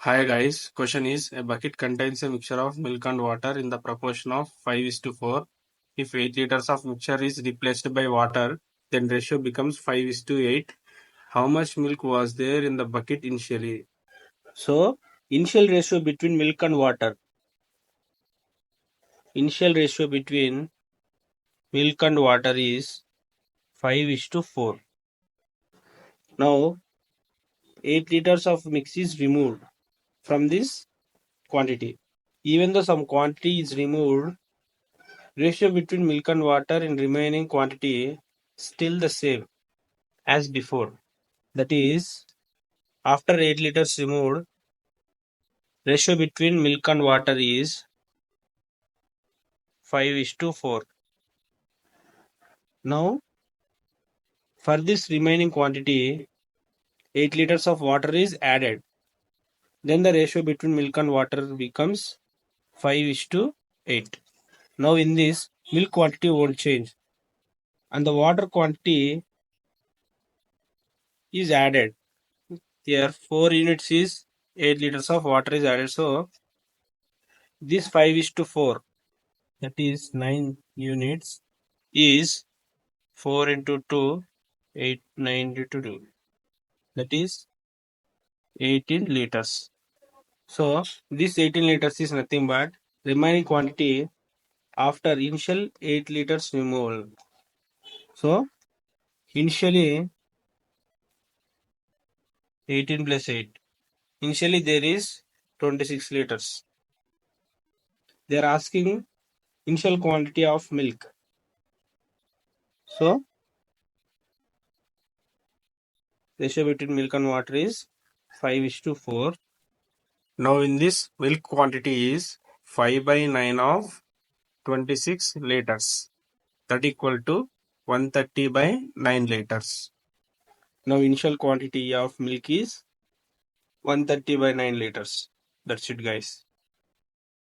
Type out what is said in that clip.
Hi guys, question is a bucket contains a mixture of milk and water in the proportion of 5:4. If 8 liters of mixture is replaced by water, then ratio becomes 5:8. How much milk was there in the bucket initially? So, initial ratio between milk and water. Initial ratio between milk and water is 5:4. Now, 8 liters of mix is removed from this quantity. Even though some quantity is removed, ratio between milk and water in remaining quantity still the same as before. That is, after 8 liters removed, ratio between milk and water is 5:4. Now, for this remaining quantity, 8 liters of water is added. Then the ratio between milk and water becomes 5:8. Now in this, milk quantity won't change and the water quantity is added. Here 4 units is 8 liters of water is added. So this 5:4, that is 9 units, is 4 into 2, 8, 9 into 2. That is 18 liters. So this 18 liters is nothing but remaining quantity after initial 8 liters removal. So initially 18 plus 8. Initially there is 26 liters. They are asking initial quantity of milk. So ratio between milk and water is 5:4. Now in this, milk quantity is 5 by 9 of 26 liters. That equal to 130 by 9 liters. Now initial quantity of milk is 130 by 9 liters. That's it guys.